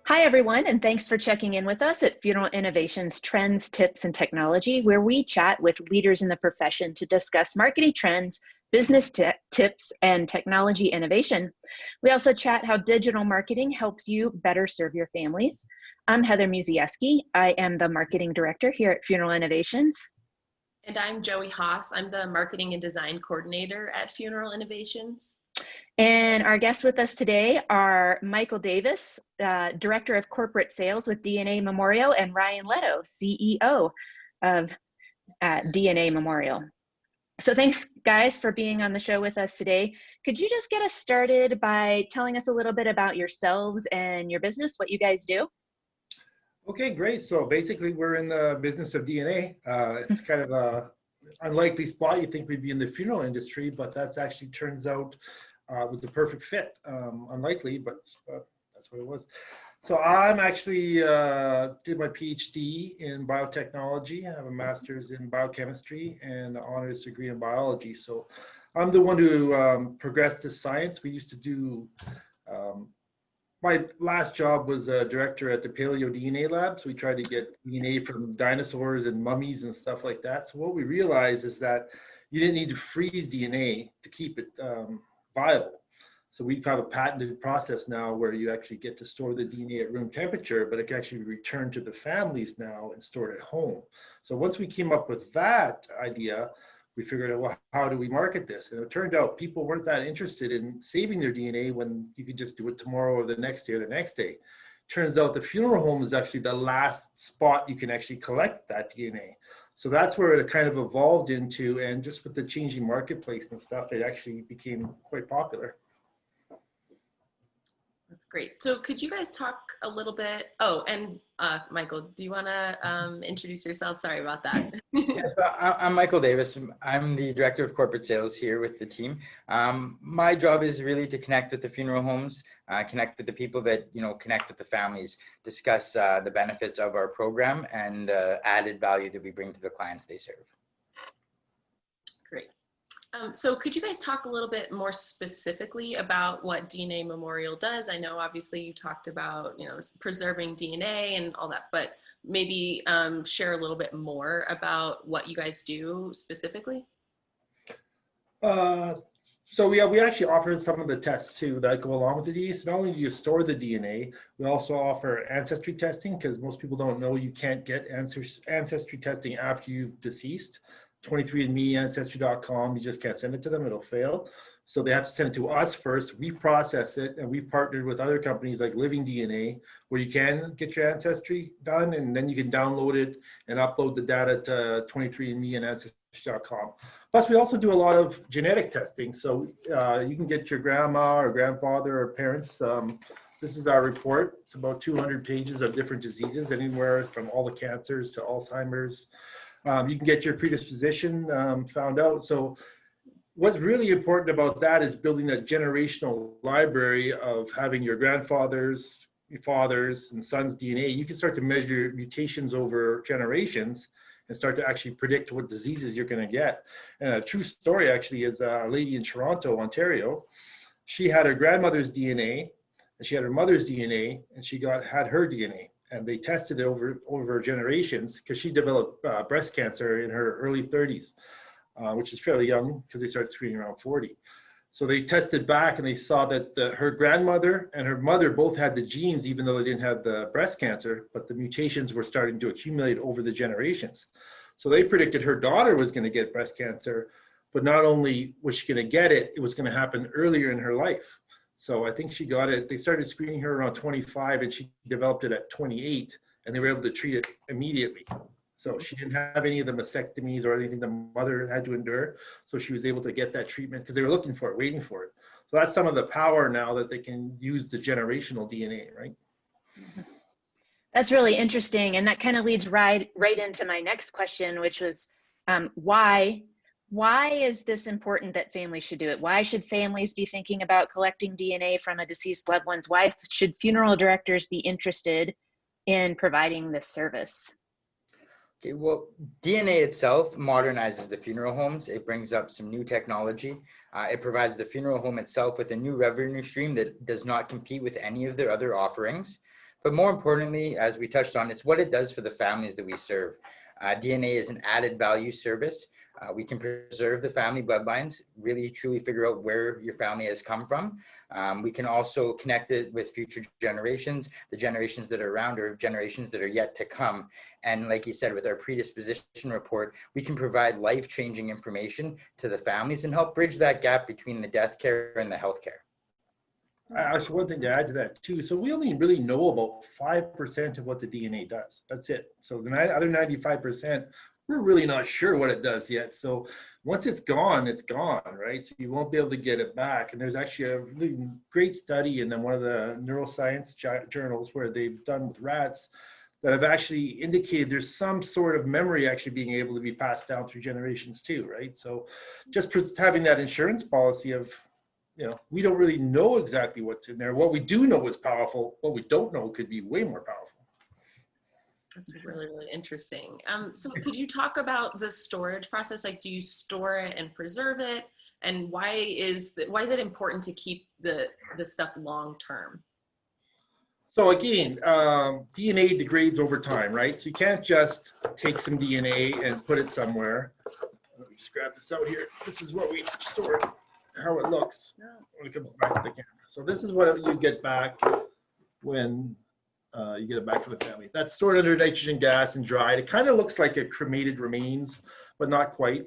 Hi, everyone, and thanks for checking in with us at Funeral Innovations Trends, Tips, and Technology, where we chat with leaders in the profession to discuss marketing trends, business tips, and technology innovation. We also chat how digital marketing helps you better serve your families. I'm Heather Musiewski. I am the Marketing Director here at Funeral Innovations. And I'm Joey Haas. I'm the Marketing and Design Coordinator at Funeral Innovations. And our guests with us today are Michael Davis, Director of Corporate Sales with DNA Memorial, and Ryan Lehto, CEO of DNA Memorial. So thanks, guys, for being on the show with us today. Could you just get us started by telling us a little bit about yourselves and your business, what you guys do? Okay, great. So basically, we're in the business of DNA. It's kind of a unlikely spot. You think we'd be in the funeral industry, but that's actually turns out was the perfect fit. Unlikely, but that's what it was. So I'm actually did my PhD in biotechnology. I have a master's in biochemistry and an honors degree in biology. So I'm the one who progressed this science. We used to do, my last job was a director at the Paleo DNA lab. So we tried to get DNA from dinosaurs and mummies and stuff like that. So what we realized is that you didn't need to freeze DNA to keep it viable. So we have a patented process now where you actually get to store the DNA at room temperature, but it can actually be returned to the families now and stored at home. So once we came up with that idea, we figured out, well, how do we market this? And it turned out people weren't that interested in saving their DNA when you could just do it tomorrow or the next day or the next day. Turns out the funeral home is actually the last spot you can actually collect that DNA. So that's where it kind of evolved into, and just with the changing marketplace and stuff, it actually became quite popular. That's great. So could you guys talk a little bit? Oh, and Michael, do you want to introduce yourself? Sorry about that. Yes, I'm Michael Davis. I'm the Director of Corporate Sales here with the team. My job is really to connect with the funeral homes, connect with the people that, connect with the families, discuss the benefits of our program and added value that we bring to the clients they serve. Great. So could you guys talk a little bit more specifically about what DNA Memorial does? I know obviously you talked about, preserving DNA and all that, but maybe share a little bit more about what you guys do specifically. So we actually offer some of the tests too that go along with the DNA. So not only do you store the DNA, we also offer ancestry testing, because most people don't know you can't get ancestry testing after you've deceased. 23andMe, Ancestry.com, you just can't send it to them, it'll fail. So they have to send it to us first, we process it, and we've partnered with other companies like Living DNA, where you can get your ancestry done, and then you can download it and upload the data to 23andMe and Ancestry.com. Plus, we also do a lot of genetic testing. So you can get your grandma or grandfather or parents. This is our report. It's about 200 pages of different diseases, anywhere from all the cancers to Alzheimer's. You can get your predisposition found out. So what's really important about that is building a generational library of having your grandfathers, your fathers, and sons' DNA. You can start to measure mutations over generations and start to actually predict what diseases you're going to get. And a true story actually is a lady in Toronto, Ontario. She had her grandmother's DNA, and she had her mother's DNA, and she had her DNA. And they tested it over generations, because she developed breast cancer in her early 30s, which is fairly young because they started screening around 40. So they tested back and they saw that her grandmother and her mother both had the genes, even though they didn't have the breast cancer, but the mutations were starting to accumulate over the generations. So they predicted her daughter was going to get breast cancer, but not only was she going to get it, it was going to happen earlier in her life. So I think she got it, they started screening her around 25 and she developed it at 28, and they were able to treat it immediately. So she didn't have any of the mastectomies or anything the mother had to endure. So she was able to get that treatment because they were looking for it, waiting for it. So that's some of the power now that they can use the generational DNA, right? That's really interesting. And that kind of leads right into my next question, which was why is this important that families should do it? Why should families be thinking about collecting DNA from a deceased loved one's? Why should funeral directors be interested in providing this service? Okay, well, DNA itself modernizes the funeral homes. It brings up some new technology. It provides the funeral home itself with a new revenue stream that does not compete with any of their other offerings. But more importantly, as we touched on, it's what it does for the families that we serve. DNA is an added value service. We can preserve the family bloodlines, really truly figure out where your family has come from. We can also connect it with future generations, the generations that are around or generations that are yet to come. And like you said, with our predisposition report, we can provide life-changing information to the families and help bridge that gap between the death care and the health care. Actually, one thing to add to that too. So we only really know about 5% of what the DNA does. That's it. So the other 95%, we're really not sure what it does yet. So once it's gone, right? So you won't be able to get it back. And there's actually a really great study in one of the neuroscience journals where they've done with rats that have actually indicated there's some sort of memory actually being able to be passed down through generations too, right? So just having that insurance policy of, we don't really know exactly what's in there. What we do know is powerful. What we don't know could be way more powerful. That's really, really interesting. So could you talk about the storage process? Like, do you store it and preserve it? And why is it important to keep the stuff long term? So again, DNA degrades over time, right? So you can't just take some DNA and put it somewhere. Let me just grab this out here. This is what we store, how it looks. Let me come back to the camera. So this is what you get back when you get it back from the family. That's stored under nitrogen gas and dried. It kind of looks like a cremated remains, but not quite.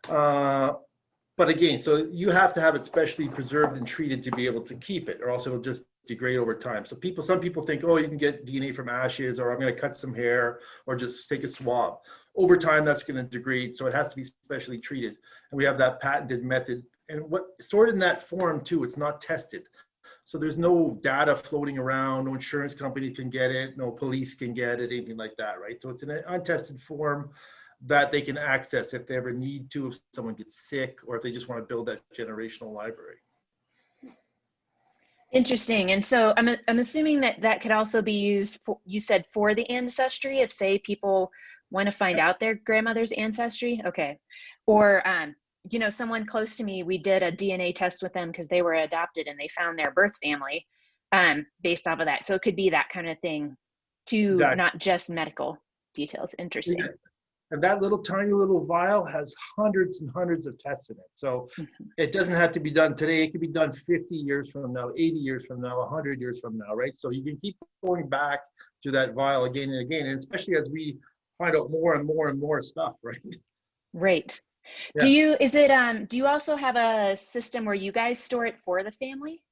But again, so you have to have it specially preserved and treated to be able to keep it, or else it'll just degrade over time. So some people think, oh, you can get DNA from ashes, or I'm going to cut some hair, or just take a swab. Over time, that's going to degrade, so it has to be specially treated. And we have that patented method. And what stored in that form too, it's not tested. So there's no data floating around, no insurance company can get it, no police can get it, anything like that, right? So it's in an untested form that they can access if they ever need to, if someone gets sick, or if they just want to build that generational library. Interesting. And so I'm assuming that could also be used for, you said, for the ancestry, if say people want to find out their grandmother's ancestry. Okay. Or someone close to me, we did a DNA test with them because they were adopted and they found their birth family based off of that. So it could be that kind of thing too, exactly. Not just medical details. Interesting. Yeah. And that tiny little vial has hundreds and hundreds of tests in it. So it doesn't have to be done today. It could be done 50 years from now, 80 years from now, 100 years from now, right? So you can keep going back to that vial again and again, and especially as we find out more and more and more stuff, right? Right. Yeah. Do you also have a system where you guys store it for the family?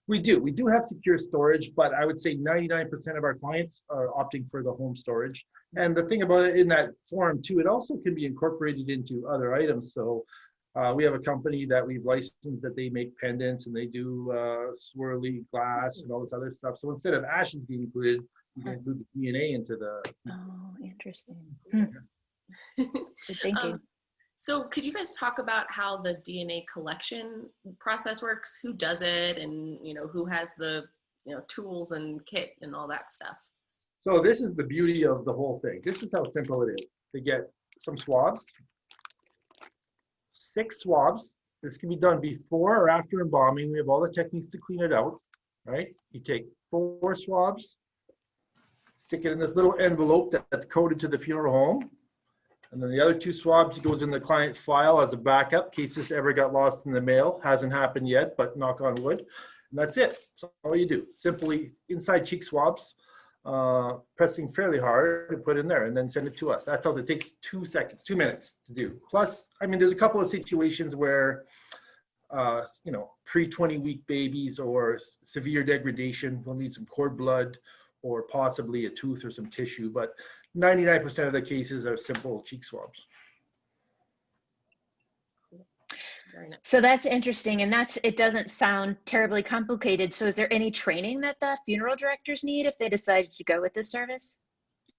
We do. We do have secure storage, but I would say 99% of our clients are opting for the home storage. And the thing about it in that form too, it also can be incorporated into other items. So we have a company that we've licensed that they make pendants and they do swirly glass and all this other stuff. So instead of ashes being included, you can include the DNA into the. Oh, interesting. Good thinking. So could you guys talk about how the DNA collection process works? Who does it, and who has the tools and kit and all that stuff? So this is the beauty of the whole thing. This is how simple it is. They get some swabs, 6 swabs. This can be done before or after embalming. We have all the techniques to clean it out, right? You take 4 swabs, stick it in this little envelope that's coded to the funeral home. And then the other 2 swabs goes in the client file as a backup in case this ever got lost in the mail. Hasn't happened yet, but knock on wood. And that's it. That's all you do. Simply inside cheek swabs, pressing fairly hard to put in there and then send it to us. That's all. It takes 2 minutes to do. Plus, there's a couple of situations where, pre-20-week babies or severe degradation will need some cord blood or possibly a tooth or some tissue, but 99% of the cases are simple cheek swabs. So that's interesting, and it doesn't sound terribly complicated. So is there any training that the funeral directors need if they decided to go with this service?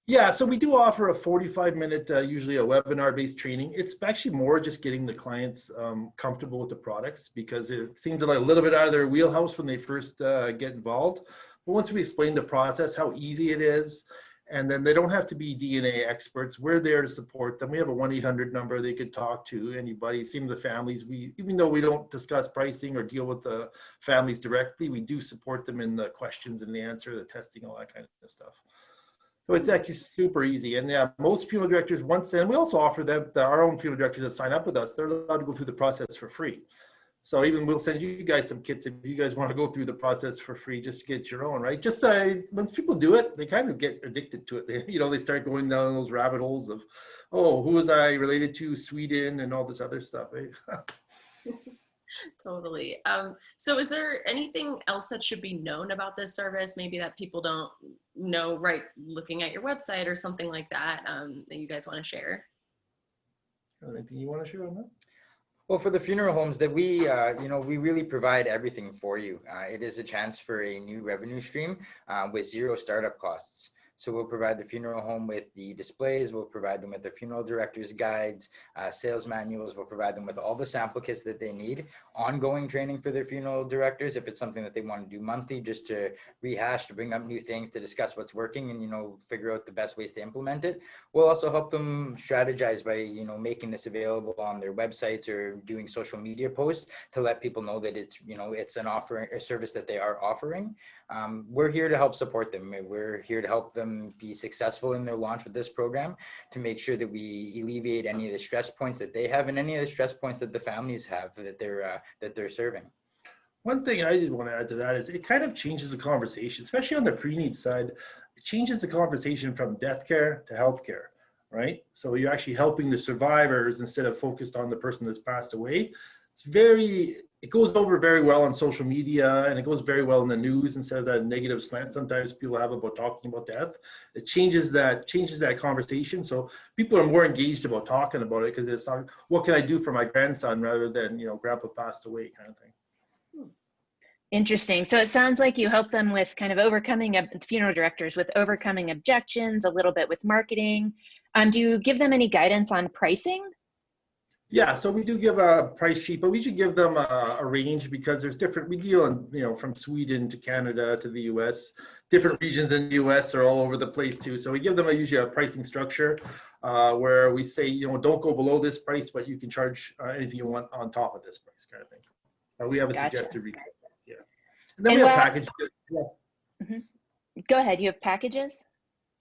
Yeah, so we do offer a 45-minute, usually a webinar-based training. It's actually more just getting the clients comfortable with the products because it seems like a little bit out of their wheelhouse when they first get involved. But once we explain the process, how easy it is, And then they don't have to be DNA experts. We're there to support them. We have a 1-800 number they could talk to anybody. Same with the families. Even though we don't discuss pricing or deal with the families directly, we do support them in the questions and the answer, the testing, all that kind of stuff. So it's actually super easy. And yeah, most funeral directors and we also offer them, our own funeral directors that sign up with us, they're allowed to go through the process for free. So even we'll send you guys some kits if you guys want to go through the process for free, just to get your own, right? Just once people do it, they kind of get addicted to it. They start going down those rabbit holes of, oh, who was I related to, Sweden, and all this other stuff, right? Totally. So is there anything else that should be known about this service, maybe that people don't know, right, looking at your website or something like that, that you guys want to share? Anything you want to share on that? Well, for the funeral homes that we really provide everything for you. It is a chance for a new revenue stream with zero startup costs. So we'll provide the funeral home with the displays, we'll provide them with the funeral director's guides, sales manuals, we'll provide them with all the sample kits that they need, ongoing training for their funeral directors if it's something that they want to do monthly, just to rehash, to bring up new things, to discuss what's working and, figure out the best ways to implement it. We'll also help them strategize by, making this available on their websites or doing social media posts to let people know that it's, it's an offering, a service that they are offering. We're here to help support them. We're here to help them be successful in their launch with this program, to make sure that we alleviate any of the stress points that they have and any of the stress points that the families have that they're serving. One thing I did want to add to that is it kind of changes the conversation, especially on the pre-need side. It changes the conversation from death care to health care, right? So you're actually helping the survivors instead of focused on the person that's passed away. It goes over very well on social media, and it goes very well in the news instead of that negative slant sometimes people have about talking about death. It changes that conversation. So people are more engaged about talking about it because it's not, what can I do for my grandson, rather than, grandpa passed away kind of thing. Interesting. So it sounds like you help them with kind of funeral directors with overcoming objections, a little bit with marketing. Do you give them any guidance on pricing? Yeah, so we do give a price sheet, but we should give them a range because there's different, we deal in, from Sweden to Canada to the US, different regions in the US are all over the place too. So we give them usually a pricing structure where we say, don't go below this price, but you can charge anything you want on top of this price kind of thing. We have a suggested retail price, yeah. And then we have packages. Yeah. Mm-hmm. Go ahead, you have packages?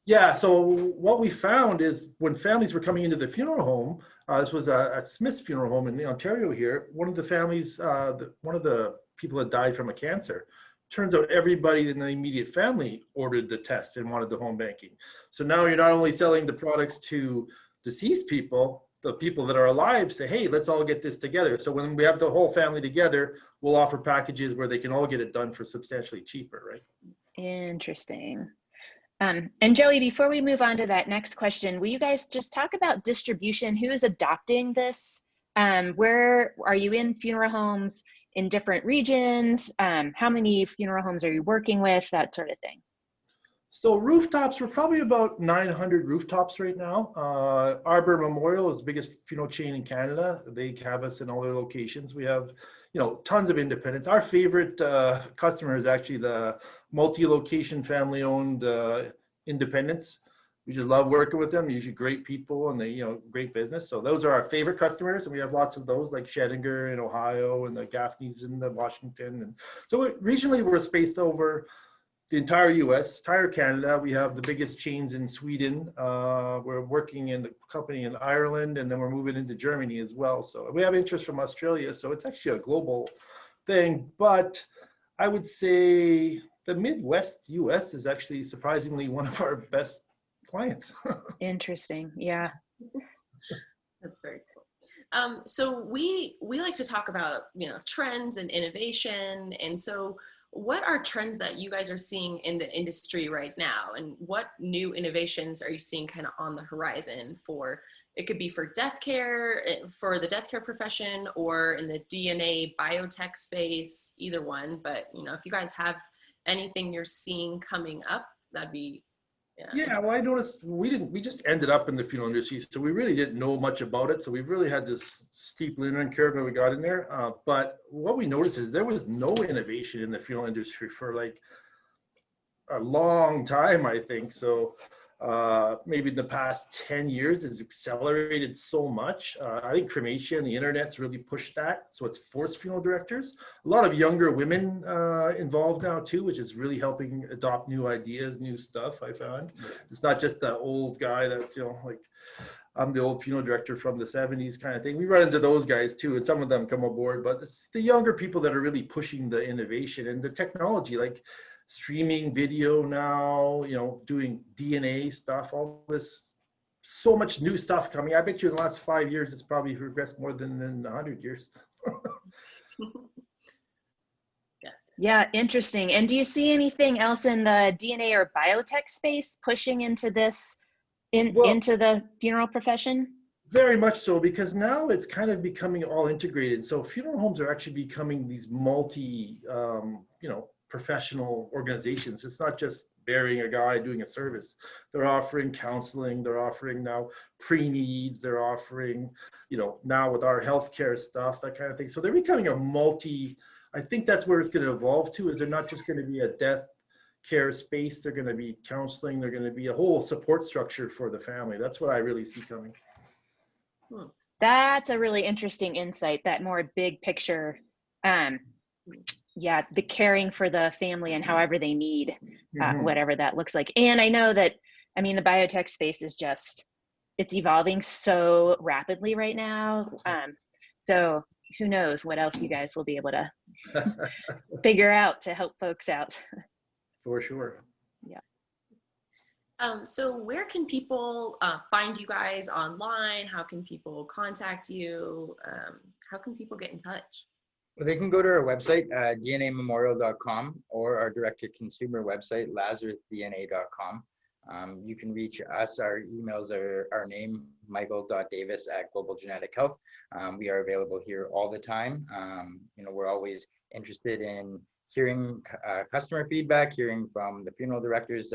Yeah, so what we found is when families were coming into the funeral home, this was at Smith's Funeral Home in Ontario here, one of the families, one of the people that died from a cancer, turns out everybody in the immediate family ordered the test and wanted the home banking. So now you're not only selling the products to deceased people, the people that are alive say, hey, let's all get this together. So when we have the whole family together, we'll offer packages where they can all get it done for substantially cheaper, right? Interesting. And Joey, before we move on to that next question, will you guys just talk about distribution? Who is adopting this? Where are you in funeral homes in different regions? How many funeral homes are you working with? That sort of thing. So rooftops, we're probably about 900 rooftops right now. Arbor Memorial is the biggest funeral chain in Canada. They have us in all their locations. We have, tons of independents. Our favorite customer is actually the multi-location family-owned independents. We just love working with them. Usually great people and they, great business. So those are our favorite customers, and we have lots of those like Schrödinger in Ohio and the Gaffneys in Washington. And so regionally we're spaced over the entire US, entire Canada. We have the biggest chains in Sweden. We're working in the company in Ireland, and then we're moving into Germany as well. So we have interest from Australia. So it's actually a global thing. But I would say the Midwest US is actually surprisingly one of our best clients. Interesting. Yeah. That's very cool. So we like to talk about, trends and innovation. And so what are trends that you guys are seeing in the industry right now? And what new innovations are you seeing kind of on the horizon for, it could be for death care, for the death care profession, or in the DNA biotech space, either one. But, if you guys have anything you're seeing coming up, that'd be, yeah, well, I noticed we just ended up in the funeral industry, so we really didn't know much about it. So we've really had this steep learning curve when we got in there. But what we noticed is there was no innovation in the funeral industry for like a long time, I think. So maybe in the past 10 years has accelerated so much. I think cremation and the internet's really pushed that. So it's forced funeral directors. A lot of younger women involved now too, which is really helping adopt new ideas, new stuff, I found. It's not just the old guy that's, you know, like, I'm the old funeral director from the 70s kind of thing. We run into those guys too, and some of them come aboard, but it's the younger people that are really pushing the innovation and the technology, like streaming video now, you know, doing DNA stuff, all this, so much new stuff coming. I bet you in the last 5 years, it's probably regressed more than in 100 years. Yes. Yeah, interesting. And do you see anything else in the DNA or biotech space pushing into this, into the funeral profession? Very much so, because now it's kind of becoming all integrated. So funeral homes are actually becoming these multi, you know, professional organizations. It's not just burying a guy doing a service. They're offering counseling. They're offering now pre-needs. They're offering, you know, now with our healthcare stuff, that kind of thing. So they're becoming a multi. I think that's where it's going to evolve to. Is they're not just going to be a death care space. They're going to be counseling. They're going to be a whole support structure for the family. That's what I really see coming. That's a really interesting insight, that more big picture. Yeah, the caring for the family and however they need, whatever that looks like. And I know that, I mean, the biotech space is just, it's evolving so rapidly right now. So who knows what else you guys will be able to figure out to help folks out. For sure. Yeah. So where can people find you guys online? How can people contact you? How can people get in touch? Well, they can go to our website, dnamemorial.com, or our direct-to-consumer website, lazarusdna.com. You can reach us. Our emails are our name, michael.davis@Global Genetic Health. We are available here all the time. You know, we're always interested in hearing customer feedback, hearing from the funeral directors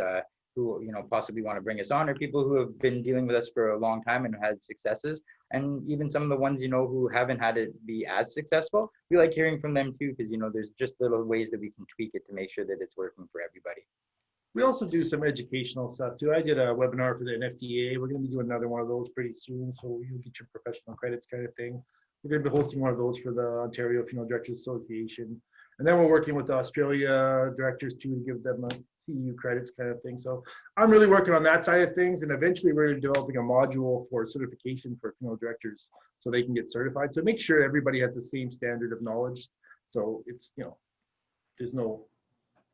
who, you know, possibly want to bring us on, or people who have been dealing with us for a long time and had successes. And even some of the ones, you know, who haven't had it be as successful, we like hearing from them too, because, you know, there's just little ways that we can tweak it to make sure that it's working for everybody. We also do some educational stuff too. I did a webinar for the NFDA. We're going to be doing another one of those pretty soon. So you'll get your professional credits kind of thing. We're going to be hosting one of those for the Ontario Funeral Directors Association. And then we're working with the Australia directors too, to give them a CEU credits kind of thing. So I'm really working on that side of things. And eventually we're developing a module for certification for funeral directors so they can get certified. So make sure everybody has the same standard of knowledge. So it's, you know, there's no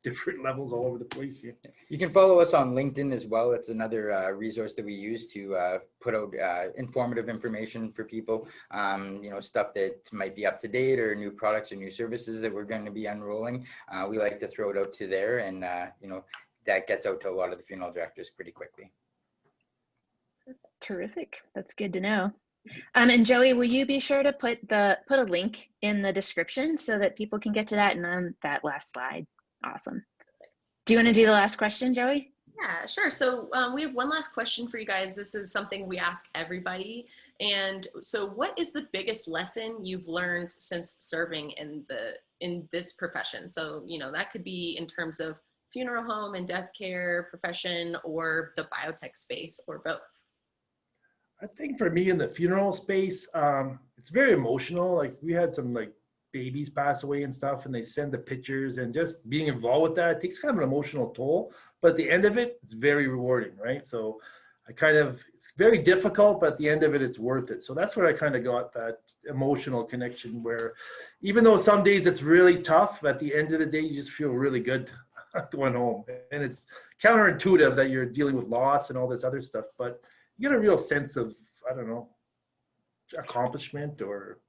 different levels all over the place here. You can follow us on LinkedIn as well. It's another resource that we use to put out informative information for people, you know, stuff that might be up to date or new products or new services that we're going to be unrolling. We like to throw it out to there, and you know, that gets out to a lot of the funeral directors pretty quickly. Terrific. That's good to know. And Joey, will you be sure to put a link in the description so that people can get to that, and on that last slide? Awesome. Do you want to do the last question, Joey? Yeah, sure. So we have one last question for you guys. This is something we ask everybody. And so what is the biggest lesson you've learned since serving in this profession? So, you know, that could be in terms of funeral home and death care profession, or the biotech space, or both. I think for me in the funeral space, it's very emotional. Like we had some like babies pass away and stuff, and they send the pictures, and just being involved with that, it takes kind of an emotional toll, but at the end of it, it's very rewarding, right? So it's very difficult, but at the end of it, it's worth it. So that's where I kind of got that emotional connection, where even though some days it's really tough, at the end of the day, you just feel really good going home. And it's counterintuitive that you're dealing with loss and all this other stuff, but you get a real sense of, I don't know, accomplishment, or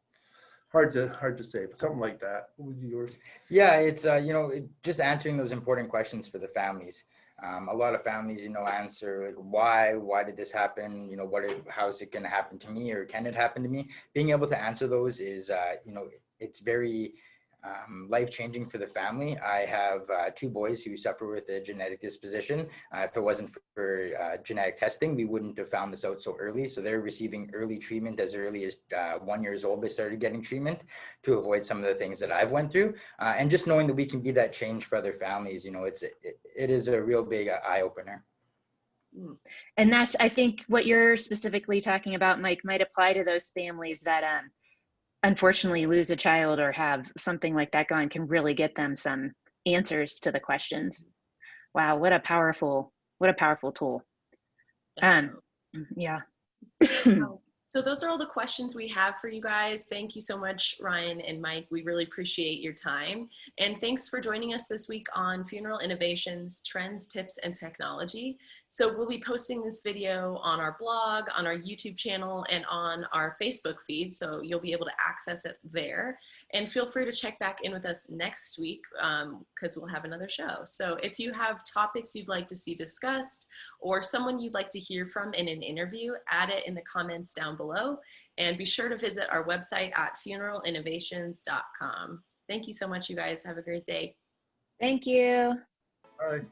hard to say, but something like that. What would be yours? Yeah, it's you know, just answering those important questions for the families. A lot of families, you know, answer like, why did this happen? You know, how is it going to happen to me, or can it happen to me? Being able to answer those is, you know, it's very life-changing for the family. I have 2 boys who suffer with a genetic disposition. If it wasn't for genetic testing, we wouldn't have found this out so early. So they're receiving early treatment as early as 1 year old. They started getting treatment to avoid some of the things that I've went through. And just knowing that we can be that change for other families, you know, it is a real big eye-opener. And that's, I think what you're specifically talking about, Mike, might apply to those families that unfortunately lose a child or have something like that going, can really get them some answers to the questions. Wow, what a powerful tool. Yeah. So those are all the questions we have for you guys. Thank you so much, Ryan and Mike. We really appreciate your time. And thanks for joining us this week on Funeral Innovations, Trends, Tips, and Technology. So we'll be posting this video on our blog, on our YouTube channel, and on our Facebook feed. So you'll be able to access it there. And feel free to check back in with us next week because we'll have another show. So if you have topics you'd like to see discussed or someone you'd like to hear from in an interview, add it in the comments down below, and be sure to visit our website at funeralinnovations.com. Thank you so much, you guys. Have a great day. Thank you. All right.